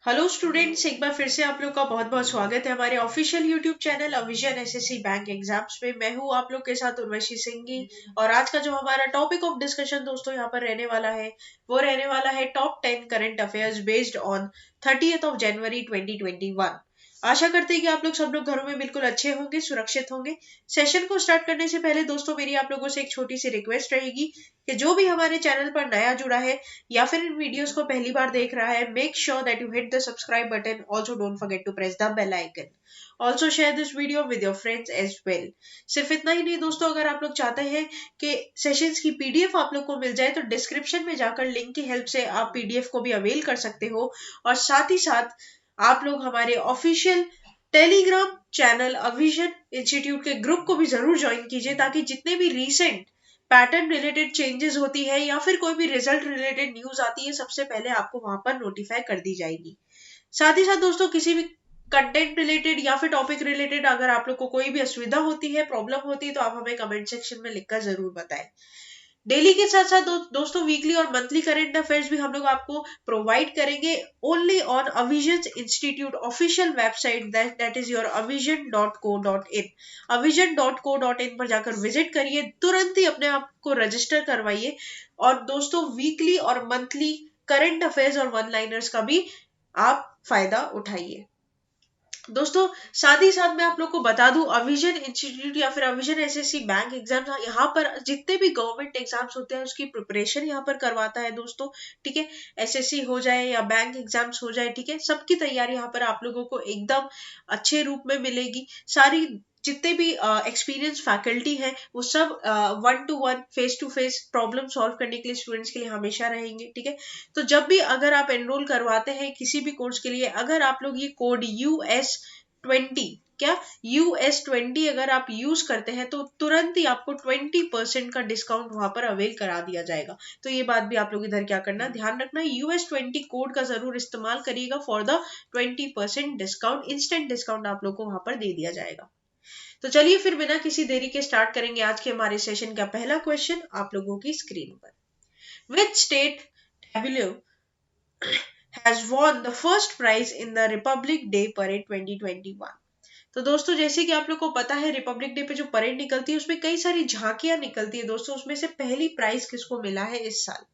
Hello students, एक बार फिर से आप लोग का बहुत बहुत स्वागत है हमारे official YouTube channel Avision SSC bank exams में। मैं हूं आप लोग के साथ उर्वशी सिंह। और आज का जो हमारा टॉपिक ऑफ डिस्कशन दोस्तों यहाँ पर रहने वाला है वो रहने वाला है top 10 current affairs based on 30th of January 2021। आशा करते हैं कि आप लोग सब लोग घरों में बिल्कुल अच्छे होंगे, सुरक्षित होंगे। सेशन को स्टार्ट करने से पहले दोस्तों मेरी आप लोगों से एक छोटी सी रिक्वेस्ट रहेगी कि जो भी हमारे चैनल पर नया जुड़ा है या फिर इन वीडियोस को पहली बार देख रहा है, make sure that you hit the subscribe button. Also don't forget to press the bell icon. Also share this video with your friends as well. सिर्फ इतना ही नहीं दोस्तों, अगर आप लोग चाहते हैं कि सेशंस की पीडीएफ आप लोग को मिल जाए तो डिस्क्रिप्शन में जाकर लिंक की हेल्प से आप पीडीएफ को भी अवेल कर सकते हो। और साथ ही साथ आप लोग हमारे ऑफिशियल टेलीग्राम चैनल अविजन इंस्टीट्यूट के ग्रुप को भी जरूर ज्वाइन कीजिए, ताकि जितने भी रीसेंट पैटर्न रिलेटेड चेंजेस होती है या फिर कोई भी रिजल्ट रिलेटेड न्यूज आती है, सबसे पहले आपको वहां पर नोटिफाई कर दी जाएगी। साथ ही साथ दोस्तों किसी भी कंटेंट रिलेटेड या फिर टॉपिक रिलेटेड अगर आप लोग को कोई भी असुविधा होती है, प्रॉब्लम होती है, तो आप हमें कमेंट सेक्शन में लिखकर जरूर बताएं। डेली के साथ साथ दोस्तों वीकली और मंथली करंट अफेयर्स भी हम लोग आपको प्रोवाइड करेंगे only on Avision institute official website, that is your avision.co.in। avision.co.in पर जाकर विजिट करिए, तुरंत ही अपने आप को रजिस्टर करवाइए और दोस्तों वीकली और मंथली करंट अफेयर्स और वन लाइनर्स का भी आप फायदा उठाइए। दोस्तों साथ ही साथ मैं आप लोग को बता दूं, अविजन इंस्टीट्यूट या फिर अविजन एसएससी बैंक एग्जाम यहाँ पर जितने भी गवर्नमेंट एग्जाम्स होते हैं उसकी प्रिपरेशन यहाँ पर करवाता है दोस्तों। ठीक है, एसएससी हो जाए या बैंक एग्जाम्स हो जाए, ठीक है, सबकी तैयारी यहाँ पर आप लोगों को एकदम अच्छे रूप में मिलेगी। सारी जितने भी एक्सपीरियंस फैकल्टी है वो सब 1-to-1 फेस-टू-फेस प्रॉब्लम सॉल्व करने के लिए स्टूडेंट्स के लिए हमेशा रहेंगे। ठीक है, तो जब भी अगर आप एनरोल करवाते हैं किसी भी कोर्स के लिए, अगर आप लोग ये कोड US20 US20 अगर आप यूज करते हैं तो तुरंत ही आपको 20% का डिस्काउंट वहां पर अवेल करा दिया जाएगा। तो ये बात भी आप लोग इधर क्या करना, ध्यान रखना, US20 कोड का जरूर इस्तेमाल करिएगा for the 20% discount. Instant discount आप लोग को वहां पर दे दिया जाएगा। तो चलिए फिर बिना किसी देरी के स्टार्ट करेंगे आज के हमारे सेशन का पहला क्वेश्चन आप लोगों की स्क्रीन पर। Which state tableau has won the first prize in the Republic Day Parade 2021? तो दोस्तों जैसे कि आप लोग को पता है, रिपब्लिक डे पे जो परेड निकलती है उसमें कई सारी झांकियां निकलती है दोस्तों। उसमें से पहली प्राइज किसको मिला है इस साल?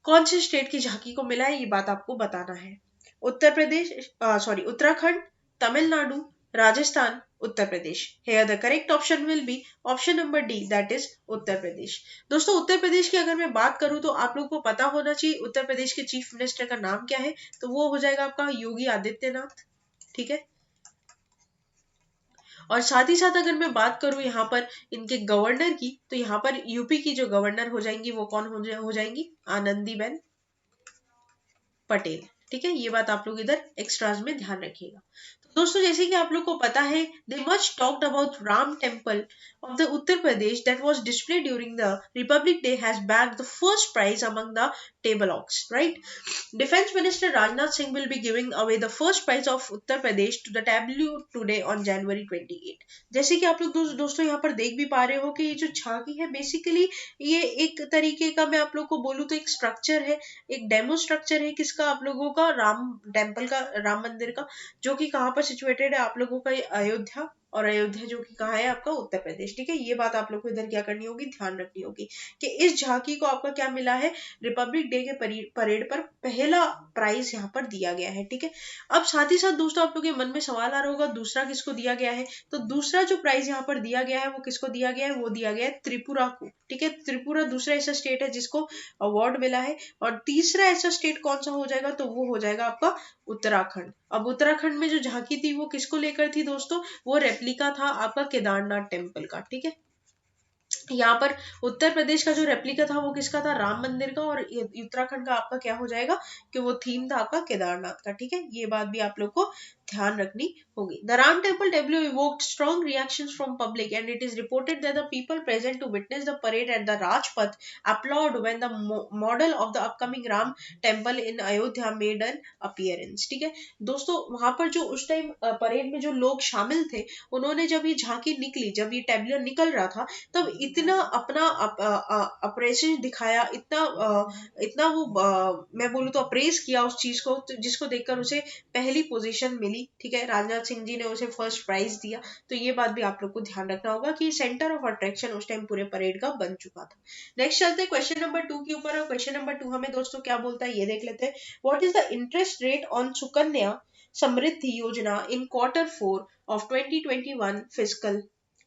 कौन से स्टेट की झांकी को मिला है, ये बात आपको बताना है। Uttar Pradesh, sorry Uttarakhand, Tamil Nadu, Rajasthan, Uttar Pradesh. Here the correct option will be option number D, that is Uttar Pradesh. दोस्तों उत्तर प्रदेश की अगर मैं बात करूं तो आप लोगों को पता होना चाहिए उत्तर प्रदेश के चीफ मिनिस्टर का नाम क्या है, तो वो हो जाएगा आपका योगी आदित्यनाथ। ठीक है, और साथ ही साथ अगर मैं बात करूं यहाँ पर इनके गवर्नर की, तो यहाँ पर यूपी की जो गवर्नर हो जाएंगी वो कौन हो जाएंगी? आनंदीबेन पटेल। ठीक है, ये बात आप लोग इधर एक्स्ट्राज में ध्यान रखिएगा। तो दोस्तों जैसे कि आप लोग को पता है, they much talked about Ram temple of the Uttar Pradesh that was displayed during the Republic Day has bagged the first prize among the tableaux, right? Defence minister Rajnath Singh will be giving away the first prize of Uttar Pradesh to the tableau today on January 28। जैसे कि आप लोग दोस्तों यहाँ पर देख भी पा रहे हो कि ये जो झांकी है बेसिकली ये एक तरीके का, मैं आप लोग को बोलूँ तो एक स्ट्रक्चर है, एक डेमो स्ट्रक्चर है किसका? आप लोगों का राम टेम्पल का, राम मंदिर का, जो कि कहाँ पर सिचुएटेड है आप लोगों का? अयोध्या। और अयोध्या जो कि कहाँ है आपका? उत्तर प्रदेश। ठीक है, ये बात आप लोग को इधर क्या करनी होगी, ध्यान रखनी होगी कि इस झांकी को आपका क्या मिला है? रिपब्लिक डे के परेड पर पहला प्राइज यहाँ पर दिया गया है। ठीक है, अब साथ ही साथ दोस्तों आप लोग के मन में सवाल आ रहा होगा दूसरा किसको दिया गया है? तो दूसरा जो प्राइज यहाँ पर दिया गया है वो किसको दिया गया है? वो दिया गया है त्रिपुरा को। ठीक है, त्रिपुरा दूसरा ऐसा स्टेट है जिसको अवार्ड मिला है। और तीसरा ऐसा स्टेट कौन सा हो जाएगा? तो वो हो जाएगा आपका उत्तराखंड। अब उत्तराखंड में जो झांकी थी वो किसको लेकर थी दोस्तों? वो रेप्लिका था आपका केदारनाथ टेम्पल का। ठीक है, यहाँ पर उत्तर प्रदेश का जो रेप्लिका था वो किसका था? राम मंदिर का। और उत्तराखंड का आपका क्या हो जाएगा कि वो थीम था आपका केदारनाथ का। ठीक है, ये बात भी आप लोग को ध्यान रखनी होगी। The Ram temple tableau evoked strong reactions from public and it is reported that the people present to witness the parade at the Rajpath applaud when the model of the upcoming Ram temple in Ayodhya made an appearance। ठीक है दोस्तों, वहां पर जो उस time parade में जो लोग शामिल थे, उन्होंने जब ये झांकी निकली, जब ये टेबलर निकल रहा था, तब इतना अपना अप्रेशन दिखाया, इतना वो मैं बोलूँ तो अप्रेस किया उस चीज को, जिसको देखकर उसे पहली पोजीशन मिली। ठीक है, राजनाथ सिंह जी ने उसे फर्स्ट प्राइज दिया। तो ये बात भी आप लोग को ध्यान रखना होगा कि सेंटर ऑफ अट्रैक्शन उस टाइम पूरे परेड का बन चुका था। नेक्स्ट चलते हैं क्वेश्चन नंबर 2 के ऊपर, और क्वेश्चन नंबर 2 हमें दोस्तों क्या बोलता है ये देख लेते हैं। What is the interest rate on Sukanya Samriddhi Yojana in Q4 of 2021 fiscal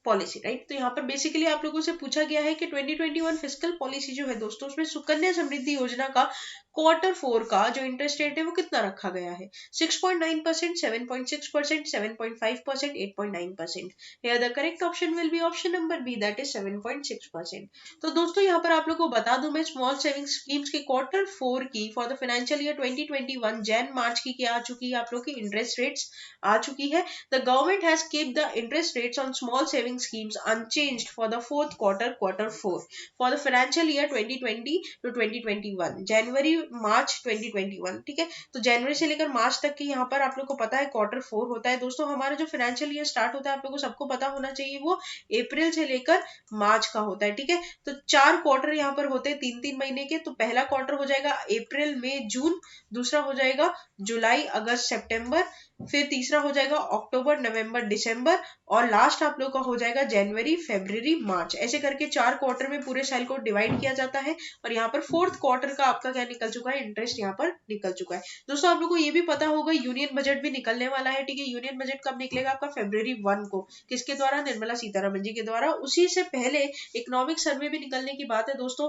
policy, right. तो यहाँ पर बेसिकली आप लोगों से पूछा गया है कि 2021 फिस्कल पॉलिसी जो है दोस्तों, उसमें सुकन्या समृद्धि योजना का Q4 का जो इंटरेस्ट रेट है वो कितना रखा गया है? 6.9%, 7.6%, 7.5%, 8.9%। Here the correct option will be option number B, that is 7.6%। तो दोस्तों यहाँ पर आप लोग को बता दूं मैं, स्मॉल सेविंग स्कीम्स के Q4 की for the financial year 2021 Jan March की क्या आ चुकी है? आप लोग की इंटरेस्ट रेट्स आ चुकी है। The government has keep the interest rates on small saving schemes unchanged for the fourth quarter, Q4 for the financial year 2020 to 2021 जनवरी मार्च 2021। ठीक है, तो जनवरी से लेकर मार्च तक की यहाँ पर आप लोग को पता है Q4 होता है। दोस्तों हमारा जो फाइनेंशियल ईयर स्टार्ट होता है, आप लोगों को सबको पता होना चाहिए, वो अप्रैल से लेकर मार्च का होता है। ठीक है, तो 4 क्वार्टर यहाँ पर होते हैं 3-3 महीने के। तो पहला क्वार्टर हो जाएगा अप्रैल मई जून, दूसरा हो जाएगा जुलाई अगस्त सितंबर, फिर तीसरा हो जाएगा अक्टूबर नवंबर दिसंबर, और लास्ट आप लोग का हो जाएगा जनवरी फरवरी मार्च। ऐसे करके 4 क्वार्टर में पूरे साल को डिवाइड किया जाता है। और यहाँ पर फोर्थ क्वार्टर का आपका क्या निकल चुका है? इंटरेस्ट यहाँ पर निकल चुका है। दोस्तों आप लोग को ये भी पता होगा यूनियन बजट भी निकलने वाला है। ठीक है, यूनियन बजट कब निकलेगा? आपका फरवरी 1 को। किसके द्वारा? निर्मला सीतारमण जी के द्वारा। उसी से पहले इकोनॉमिक सर्वे भी निकलने की बात है दोस्तों।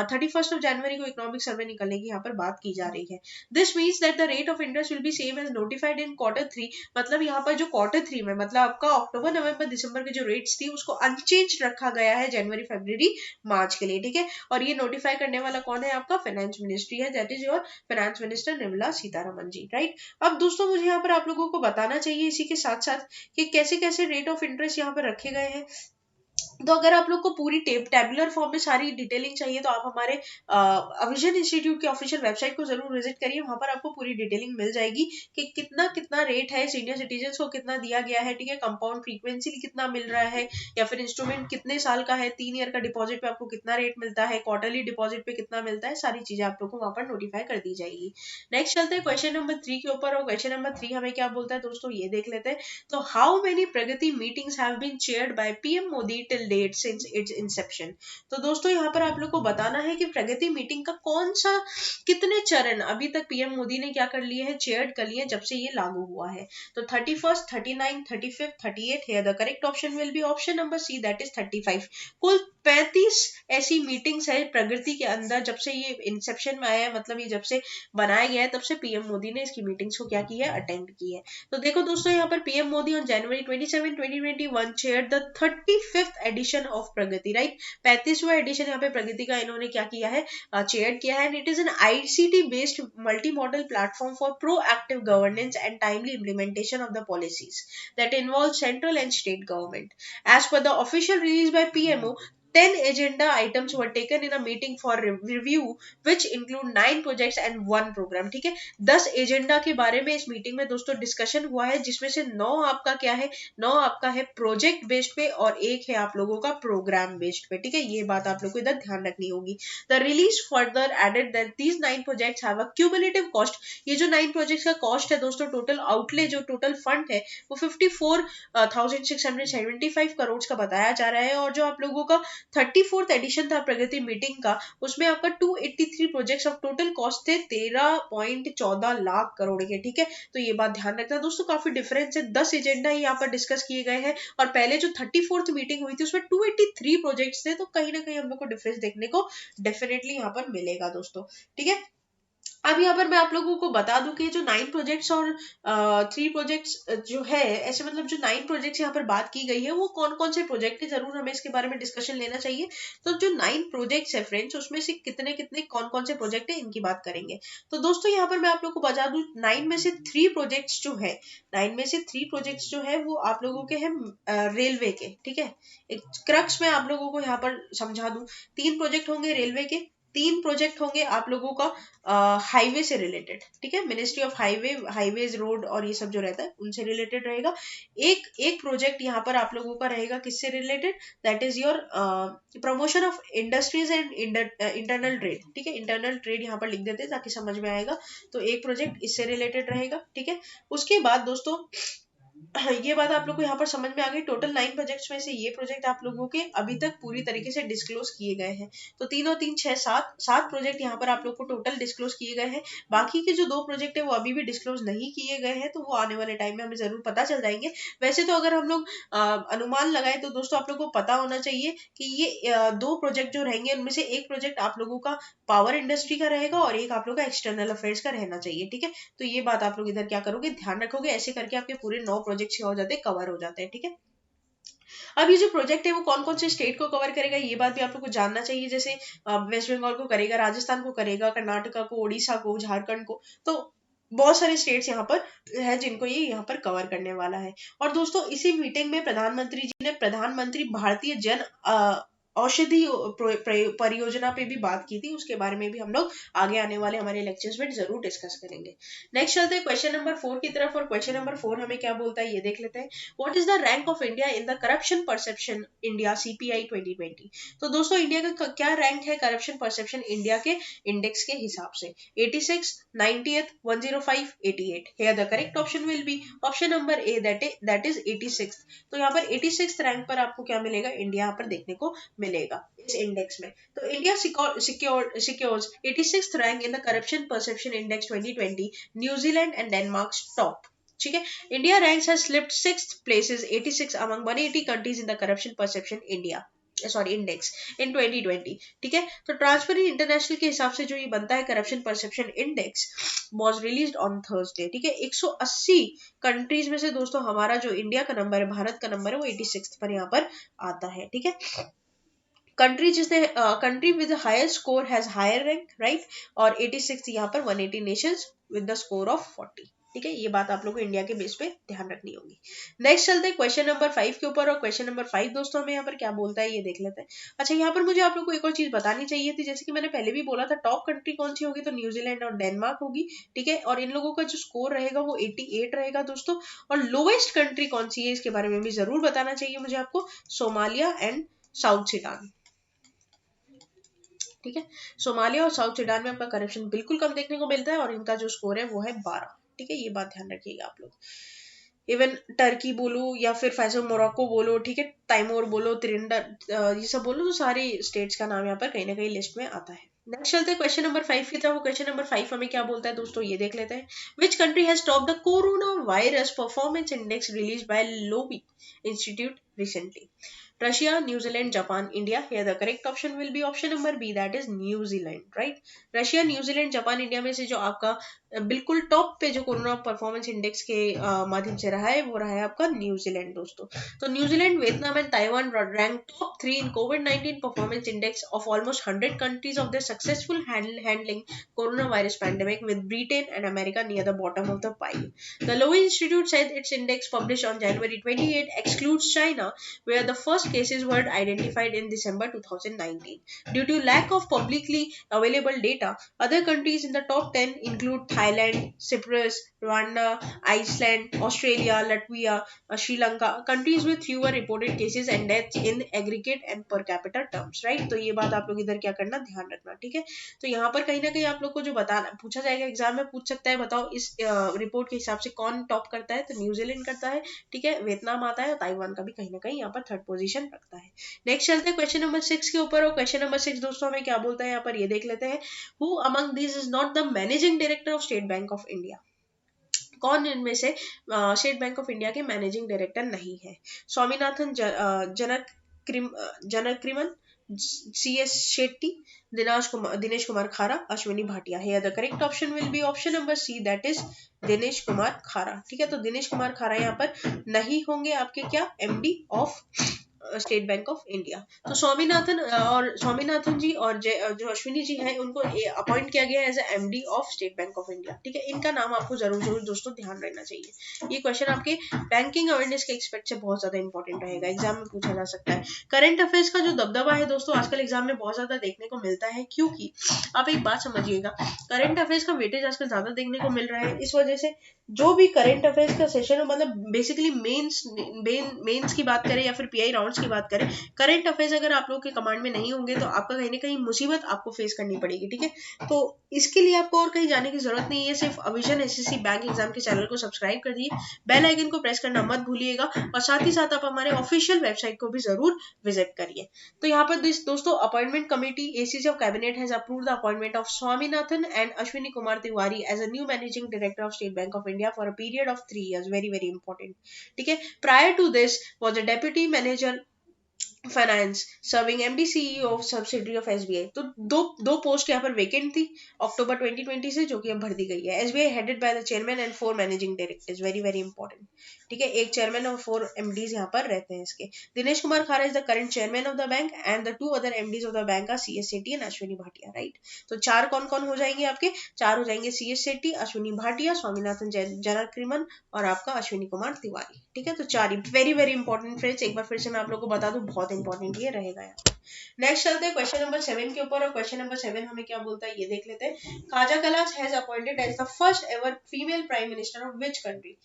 31 जनवरी को इकोनॉमिक सर्वे निकलने की यहाँ पर बात की जा रही है। This means that the rate of interest will be same as notified in Q3। मतलब यहाँ पर जो Q3 में, मतलब आपका अक्टूबर नवंबर दिसंबर की जो रेट्स थी उसको अनचेंज रखा गया है जनवरी फरवरी मार्च के लिए। ठीक है, और ये नोटिफाई करने वाला कौन है? आपका फाइनेंस मिनिस्ट्री है, that is your finance minister Nirmala Sitharaman ji, right. अब दोस्तों मुझे यहाँ पर आप लोगों को बताना चाहिए इसी के साथ साथ कि कैसे कैसे रेट ऑफ इंटरेस्ट यहाँ पर रखे गए हैं। तो अगर आप लोग को पूरी टेबुलर फॉर्म में सारी डिटेलिंग चाहिए तो आप हमारे अविजन इंस्टीट्यूट की ऑफिशियल वेबसाइट को जरूर विजिट करिए। वहां पर आपको पूरी डिटेलिंग मिल जाएगी कि कितना कितना रेट है, सीनियर सिटीजन को कितना दिया गया है। ठीक है, कंपाउंड फ्रीक्वेंसी कितना मिल रहा है, या फिर इंस्ट्रूमेंट कितने साल का है, 3 ईयर का डिपॉजिट पे आपको कितना रेट मिलता है, क्वार्टरली डिपॉजिट पे कितना मिलता है, सारी चीजें आप लोग को वहां पर नोटिफाई कर दी जाएगी। नेक्स्ट चलते हैं क्वेश्चन नंबर 3 के ऊपर, और क्वेश्चन नंबर 3 हमें क्या बोलता है दोस्तों, ये देख लेते हैं। तो how many Pragati meetings have been chaired by PM Modi till date since its inception. तो दोस्तों यहाँ पर आप लोग को बताना है कि प्रगति मीटिंग का कौन सा, कितने चरण अभी तक पीएम मोदी ने क्या कर लिए हैं? चेयर्ड कर लिए जब से ये लागू हुआ है। तो 31, 39, 35, 38 है। The correct option will be option number C, that is 35। कुल 35 ऐसी मीटिंग्स है प्रगति के अंदर जब से ये इंसेप्शन में आया है, मतलब ये जब से बनाया गया है तब से पीएम मोदी ने इसकी मीटिंग्स को क्या की है? अटेंड की है। तो देखो दोस्तों यहाँ पर PM Modi on January 27, 2021 chair the 35th edition of Pragati, right. 35वां एडिशन यहाँ पे प्रगति का इन्होंने क्या किया है? चेयर किया है। And it is an ICT based multi modal platform for proactive governance and timely implementation of the policies that involve central and state government. As per the official release by PMO, 10 agenda items were taken in a meeting for review which include 9 projects and 1 program। ठीक है, 10 agenda के बारे में इस meeting में दोस्तों discussion हुआ है, जिसमें से 9 आपका क्या है? 9 आपका है प्रोजेक्ट बेस्ड पे, और 1 है आप लोगों का प्रोग्राम बेस्ड पे। ठीक है, ये बात आप लोग को इधर ध्यान रखनी होगी। The release further added that these 9 projects have a cumulative cost. ये जो 9 प्रोजेक्ट्स का कॉस्ट है दोस्तों, टोटल आउटले जो टोटल फंड है वो 54,675 करोड़ का बताया जा रहा है। और जो आप लोगों का 34th एडिशन था प्रगति मीटिंग का, उसमें आपका 283 प्रोजेक्ट्स ऑफ टोटल कॉस्ट थे 13.14 लाख करोड़ के। ठीक है, तो ये बात ध्यान रखना दोस्तों, काफी डिफरेंस है। 10 एजेंडा ही यहाँ पर डिस्कस किए गए हैं, और पहले जो 34th मीटिंग हुई थी उसमें 283 प्रोजेक्ट्स थे। तो कहीं ना कहीं हम लोग को डिफरेंस देखने को डेफिनेटली यहाँ पर मिलेगा दोस्तों। ठीक है, अब यहाँ पर मैं आप लोगों को बता दूं कि जो 9 प्रोजेक्ट्स और 3 प्रोजेक्ट्स जो है, ऐसे मतलब जो 9 प्रोजेक्ट्स यहाँ पर बात की गई है वो कौन कौन से प्रोजेक्ट है, जरूर हमें इसके बारे में डिस्कशन लेना चाहिए। तो जो 9 प्रोजेक्ट्स है फ्रेंड्स, उसमें से कितने कितने कौन कौन से प्रोजेक्ट है इनकी बात करेंगे। तो दोस्तों यहाँ पर मैं आप लोग को बता दूं, 9 में से 3 प्रोजेक्ट्स जो है, 9 में से 3 प्रोजेक्ट्स जो है वो आप लोगों के हैं रेलवे के। ठीक है, एक क्रक्स में आप लोगों को यहाँ पर समझा दूं, 3 प्रोजेक्ट होंगे रेलवे के, 3 प्रोजेक्ट होंगे आप लोगों का हाईवे से रिलेटेड। ठीक है, मिनिस्ट्री ऑफ हाईवेज रोड और ये सब जो रहता है उनसे रिलेटेड रहेगा। एक एक प्रोजेक्ट यहाँ पर आप लोगों का रहेगा किससे related, that is your promotion of industries and internal trade. ठीक है, इंटरनल ट्रेड यहाँ पर लिख देते हैं ताकि समझ में आएगा। तो एक प्रोजेक्ट इससे रिलेटेड रहेगा। ठीक है, उसके बाद दोस्तों ये बात आप लोग को यहाँ पर समझ में आ गई। टोटल 9 प्रोजेक्ट्स में से ये प्रोजेक्ट आप लोगों के अभी तक पूरी तरीके से डिस्क्लोज किए गए हैं। तो 3 और 3 6 7 प्रोजेक्ट यहाँ पर आप लोग को टोटल डिस्क्लोज किए गए हैं। बाकी के जो 2 प्रोजेक्ट है वो अभी भी डिस्क्लोज नहीं किए गए हैं, तो वो आने वाले टाइम में हमें जरूर पता चल जाएंगे। वैसे तो अगर हम लोग अनुमान लगाए तो दोस्तों आप लोग को पता होना चाहिए कि ये 2 प्रोजेक्ट जो रहेंगे उनमें से एक प्रोजेक्ट आप लोगों का पावर इंडस्ट्री का रहेगा और एक आप लोग का एक्सटर्नल अफेयर्स का रहना चाहिए। ठीक है, तो ये बात आप लोग इधर क्या करोगे, ध्यान रखोगे। ऐसे करके आपके पूरे 9 प्रोजेक्ट हो जाते हैं, कवर हो जाते हैं। ठीक है, अब ये जो प्रोजेक्ट है वो कौन कौन से स्टेट को कवर करेगा ये बात भी आप लोग को जानना चाहिए। जैसे वेस्ट बंगाल को करेगा, राजस्थान को करेगा, कर्नाटका को, उड़ीसा को, झारखंड को। तो बहुत सारे स्टेट्स यहाँ पर है जिनको ये यहाँ पर कवर करने वाला है। और दोस्तों इसी मीटिंग में प्रधानमंत्री जी ने प्रधानमंत्री भारतीय जन औषधि परियोजना पे भी बात की थी। उसके बारे में भी हम लोग आगे आने वाले हमारे लेक्चर्स में जरूर डिस्कस करेंगे। नेक्स्ट चलते हैं क्वेश्चन नंबर 4 की तरफ, और क्वेश्चन नंबर 4 हमें क्या बोलता है ये देख लेते हैं। What is the rank of India in the corruption perception India CPI 2020। तो दोस्तों इंडिया का क्या रैंक है करप्शन परसेप्शन इंडिया के इंडेक्स के हिसाब से, 86, 90th, 105, 88। Here the correct option will be option number A, that is 86। तो यहाँ पर 86 रैंक पर आपको क्या मिलेगा, इंडिया यहाँ पर देखने को मिलेगा इस इंडेक्स में। तो India secures 86th rank in the corruption perception index 2020, New Zealand and Denmark top. ठीक है, India ranks has slipped 6th places 86 among 180 countries in the corruption perception India index in 2020। ठीक है, तो ट्रांसपेरेंसी इंटरनेशनल के हिसाब से जो ये बनता है corruption perception index was released on Thursday. ठीक है, 180 कंट्रीज में से दोस्तों हमारा जो इंडिया का नंबर है, भारत का नंबर है, वो 86 पर यहाँ पर आता है। ठीक है, country with highest score has higher rank, right, और 86 यहाँ पर 180 nations with the score of 40। ठीक है, ये बात आप लोगों को इंडिया के बेस पे ध्यान रखनी होगी। नेक्स्ट चलते हैं क्वेश्चन नंबर 5 के ऊपर, और क्वेश्चन नंबर 5 दोस्तों हमें यहाँ पर क्या बोलता है ये देख लेते हैं। अच्छा, यहाँ पर मुझे आप लोगों को एक और चीज बतानी चाहिए थी, जैसे कि मैंने पहले भी बोला था, टॉप कंट्री कौन सी होगी, तो न्यूजीलैंड और डेनमार्क होगी। ठीक है, और इन लोगों का जो स्कोर रहेगा वो 88 रहेगा दोस्तों। और लोवेस्ट कंट्री कौन सी है इसके बारे में भी जरूर बताना चाहिए मुझे आपको, सोमालिया एंड साउथ सुडान। ठीक है, सोमालिया और साउथ सुडान में आपका करप्शन बिल्कुल कम देखने को मिलता है और इनका जो स्कोर है वो है 12। ठीक है, ये बात ध्यान रखिएगा आप लोग। इवन टर्की बोलो या फिर फैसो मोरक्को बोलो, ठीक है, ताइमोर बोलो, त्रिनिडाद, ये सब बोलो, तो सारे स्टेट्स का नाम यहाँ पर कहीं ना कहीं लिस्ट में आता है। नेक्स्ट चलते हैं क्वेश्चन नंबर 5 की तरफ। क्वेश्चन नंबर 5 हमें क्या बोलता है दोस्तों ये देख लेते हैं। Which country has top the corona virus performance index release by lobby institute recently, Russia, New Zealand, Japan, India? Here the correct option will be option number B, that is New Zealand, right? Russia, New Zealand, Japan, India में से जो आपका बिल्कुल top पे जो corona performance index के माध्यम से रहा है वो रहा है आपका न्यूजीलैंड दोस्तों। तो New Zealand, Vietnam and Taiwan rank top 3 in covid performance index of almost 100 countries of their successful handling coronavirus pandemic, with Britain and America near the bottom of the pile. The Lowy Institute said its index published on January 28 excludes China, where the first cases were identified in December 2019. Due to lack of publicly available data, other countries in the top 10 include Thailand, Cyprus, Rwanda, Iceland, Australia, Latvia, Sri Lanka, countries with fewer reported cases and deaths in aggregate and per capita terms, right? तो ये बात आप लोग इधर क्या करना, ध्यान रखना। ठीक है, तो यहाँ पर कहीं ना कहीं आप लोग को जो बताना पूछा जाएगा, एग्जाम में पूछ सकता है, बताओ इस रिपोर्ट के हिसाब से कौन टॉप करता है, तो न्यूजीलैंड करता है। ठीक है, वियतनाम आता है और ताइवान का भी कहीं ना कहीं यहाँ पर थर्ड पोजीशन रखता है। नेक्स्ट चलते हैं क्वेश्चन नंबर 6 के ऊपर, और क्वेश्चन नंबर 6 दोस्तों हमें क्या बोलता है यहाँ पर ये देख लेते हैं। Who among this is not the managing director of State Bank of India? कौन इनमें से स्टेट बैंक ऑफ इंडिया के मैनेजिंग डायरेक्टर नहीं है? स्वामीनाथन जनक जनक्रिमन, CS Shetty, Dinesh Kumar Khara, Ashwini Bhatia. Here the correct option will be option number C, that is Dinesh Kumar खारा. ठीक है, तो दिनेश कुमार खारा यहाँ पर नहीं होंगे आपके क्या MD of State Bank of India. तो स्वामीनाथन जी और जो अश्विनी जी हैं उनको अपॉइंट किया गया as MD of State Bank of India. ठीक है, इनका नाम आपको जरूर जरूर दोस्तों ध्यान रखना चाहिए. ये क्वेश्चन आपके बैंकिंग अवेयरनेस के एक्सपेक्ट से बहुत ज्यादा इंपॉर्टेंट रहेगा, एग्जाम में पूछा जा सकता है. करंट अफेयर्स का जो दबदबा है दोस्तों आजकल एग्जाम में बहुत ज्यादा देखने को मिलता है, क्योंकि आप एक बात समझिएगा, करंट अफेयर्स का वेटेज आजकल ज्यादा देखने को मिल रहा है. इस वजह से जो भी करंट अफेयर्स का सेशन हो, मतलब बेसिकली मेंस की बात करें या फिर पीआई राउंड्स की बात करें, करंट अफेयर्स अगर आप लोगों के कमांड में नहीं होंगे तो आपका कहीं ना कहीं मुसीबत आपको फेस करनी पड़ेगी. ठीक है, तो इसके लिए आपको और कहीं जाने की जरूरत नहीं है, सिर्फ अविजन एसएससी बैंक एग्जाम के चैनल को सब्सक्राइब कर दिए, बेल आइकन को प्रेस करना मत भूलिएगा, और साथ ही साथ आप हमारे ऑफिशियल वेबसाइट को भी जरूर विजिट करिए. तो यहाँ पर दोस्तों appointment committee ACC of cabinet has approved the appointment of Swaminathan and Ashwini Kumar Tiwari as a new managing director of State Bank of India for a period of 3 years. Very very important. ठीक है, prior to this was a deputy manager finance serving MD CEO of subsidiary of SBI. तो दो post यहाँ पर vacant थी अक्टूबर 2020 से, जो कि अब भर दी गई है. SBI headed by the chairman and 4 managing directors. Very very important. ठीक है, एक चेयरमैन और 4 MDs यहाँ पर रहते हैं इसके. Dinesh Kumar Khara is the current chairman of the bank and the 2 other MDs of the bank are CS Sethi and Ashwini Bhatia. Right, तो 4 कौन कौन हो जाएंगे आपके? 4 हो जाएंगे CS सेठी, अश्विनी भाटिया, स्वामीनाथन जनकरिमन और आपका अश्विनी कुमार तिवारी. ठीक है, तो 4 वेरी वेरी इंपॉर्टेंट फ्रेंड्स. एक बार फिर से मैं आप लोगों को बता दूं, बहुत इंपॉर्टेंट ये रहेगा यहाँ. नेक्स्ट चलते हैं क्वेश्चन नंबर 7 के ऊपर, और क्वेश्चन नंबर 7 हमें क्या बोलता है ये देख लेते हैं. Kaja Kallas has appointed as the first ever female prime minister of which country?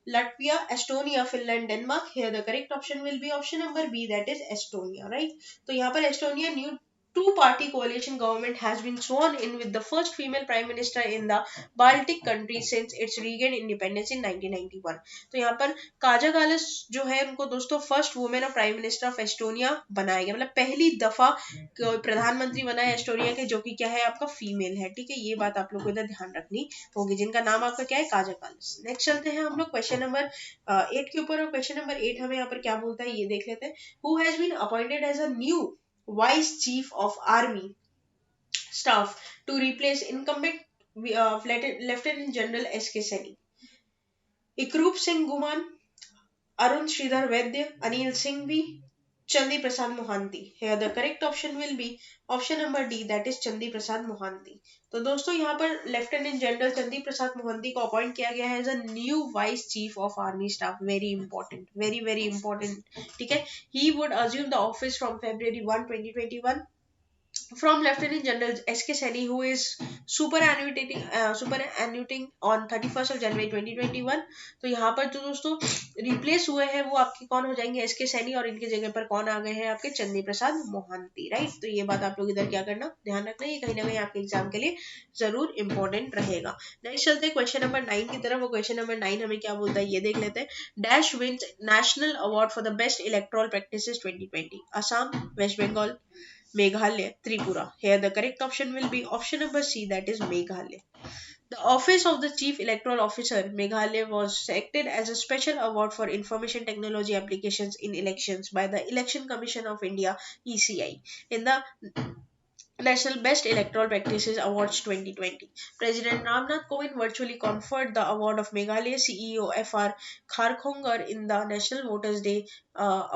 Latvia, Estonia, Finland, Denmark. Here the correct option will be option number B, that is Estonia. Right, तो यहाँ पर Estonia new two-party coalition government has been sworn in with the first female prime minister in the Baltic countries since its regained independence in 1991. तो यहाँ पर काजा कालस जो है उनको दोस्तों first women of prime minister of Estonia बनाया गया, मतलब पहली दफा प्रधानमंत्री बना है एस्टोनिया के, जो कि क्या है आपका फीमेल है. ठीक है, ये बात आप लोग को इधर ध्यान रखनी होगी, जिनका नाम आपका क्या है? काजा कालस. नेक्स्ट चलते हैं हम लोग क्वेश्चन नंबर 8 के ऊपर, और क्वेश्चन नंबर 8 हमें यहाँ पर क्या बोलता है ये देख लेते हैं. Who has been appointed as a new Vice Chief of Army Staff to replace incumbent Lieutenant General S.K. Saini? Ikrup Singh Guman, Arun Sridhar Vaidya, Anil Singhvi, Chandi Prasad Mohanty. Here the correct option will be option number D, that is Chandi Prasad Mohanty. तो दोस्तों यहाँ पर lieutenant general चंदी प्रसाद मोहंती को appoint किया गया है as a new vice chief of army staff. Very important, very very important. ठीक है, he would assume the office from February 1, 2021 from Lieutenant General S.K. Saini, who is superannuating on 31st of January 2021. तो यहाँ पर जो दोस्तों replace हुए हैं वो आपके कौन हो जाएंगे? S.K. Saini, और इनके जगह पर कौन आ गए हैं? आपके चंदी प्रसाद मोहंती. राइट, तो ये बात आप लोग इधर क्या करना, ध्यान रखना, ये कहीं ना कहीं आपके एग्जाम के लिए जरूर इंपॉर्टेंट रहेगा. नेक्स्ट चलते हैं क्वेश्चन नंबर 9 की तरफ. वो क्वेश्चन नंबर 9 हमें क्या बोलता है ये देख लेते हैं. Dash wins national award for the best electoral practices 2020? Assam, West Bengal, Meghalaya, Tripura. Here the correct option will be option number C, that is Meghalaya. The office of the Chief Electoral Officer Meghalaya was selected as a special award for information technology applications in elections by the Election Commission of India (ECI) in the National Best Electoral Practices Awards 2020. President Ramnath Kovind virtually conferred the award of Meghalaya CEO FR Kharkhongar in the National Voters Day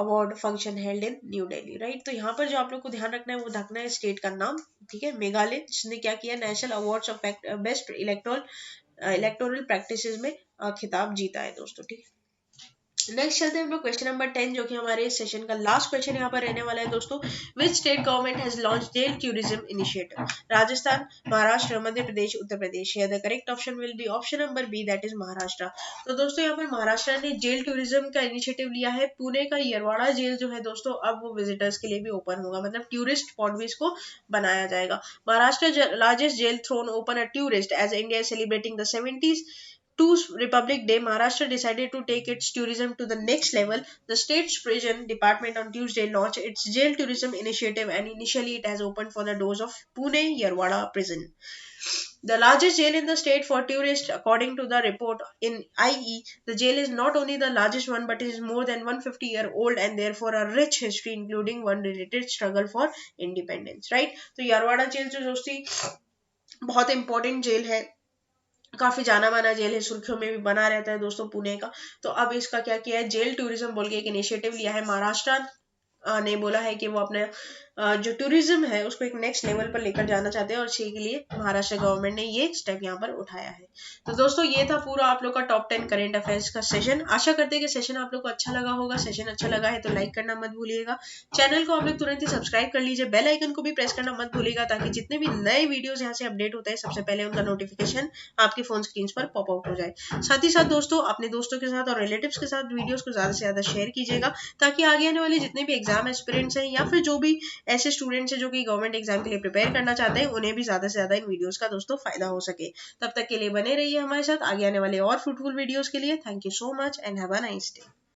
award function held in New Delhi. Right, तो यहाँ पर जो आप लोग को ध्यान रखना है वो रखना है स्टेट का नाम. ठीक है, मेघालय जिसने क्या किया, national awards of best electoral practices में खिताब जीता है दोस्तों. ठीक है, नेक्स्ट चलते हैं हम लोग क्वेश्चन नंबर 10, जो कि हमारे सेशन का लास्ट क्वेश्चन यहाँ पर रहने वाला है दोस्तों. Which state government has launch jail tourism initiative? Rajasthan, Maharashtra, Madhya Pradesh, Uttar Pradesh. Here the correct option will be option number B, that is Maharashtra. तो दोस्तों यहाँ पर महाराष्ट्र ने जेल टूरिज्म का इनिशिएटिव लिया है. पुणे का यरवाड़ा जेल जो है दोस्तों अब वो विजिटर्स के लिए भी ओपन होगा, मतलब टूरिस्ट स्पॉट भी इसको बनाया जाएगा. Maharashtra largest jail thrown open a tourist as India celebrating the 70th to Republic Day, Maharashtra decided to take its tourism to the next level. The state's prison department on Tuesday launched its jail tourism initiative, and initially it has opened for the doors of Pune Yerwada prison, the largest jail in the state for tourists. According to the report in IE, the jail is not only the largest one but is more than 150-year-old and therefore a rich history, including one related struggle for independence. Right? तो Yerwada jail जो दोस्ती बहुत important jail है, काफी जाना माना jail है, सुर्खियों में भी बना रहता है दोस्तों पुणे का। तो अब इसका क्या किया है, जेल टूरिज्म बोल के एक इनिशिएटिव लिया है। महाराष्ट्र ने बोला है कि वो अपने जो टूरिज्म है उसको एक नेक्स्ट लेवल पर लेकर जाना चाहते हैं और इसी के लिए महाराष्ट्र गवर्नमेंट ने ये स्टेप यहाँ पर उठाया है। तो दोस्तों ये था पूरा आप लोग का टॉप 10 करंट अफेयर्स का सेशन। आशा करते हैं कि सेशन आप लोग को अच्छा लगा होगा। सेशन अच्छा लगा है तो लाइक करना मत भूलिएगा, चैनल को आप लोग तुरंत ही सब्सक्राइब कर लीजिए, बेल आइकन को भी प्रेस करना मत भूलिएगा ताकि जितने भी नए वीडियोस यहाँ से अपडेट होते हैं सबसे पहले उनका नोटिफिकेशन आपके फोन स्क्रीन पर पॉप आउट हो जाए। साथ ही साथ दोस्तों अपने दोस्तों के साथ और रिलेटिव्स के साथ वीडियोस को ज्यादा से ज्यादा शेयर कीजिएगा ताकि आगे आने वाले जितने भी एग्जाम एस्पिरेंट्स हैं या फिर जो भी ऐसे स्टूडेंट्स हैं जो कि गवर्नमेंट एग्जाम के लिए प्रिपेयर करना चाहते हैं उन्हें भी ज्यादा से ज्यादा इन वीडियोस का दोस्तों फायदा हो सके। तब तक के लिए बने रहिए हमारे साथ आगे आने वाले और फ्रूटफुल वीडियोस के लिए। Thank you so much and have a nice day.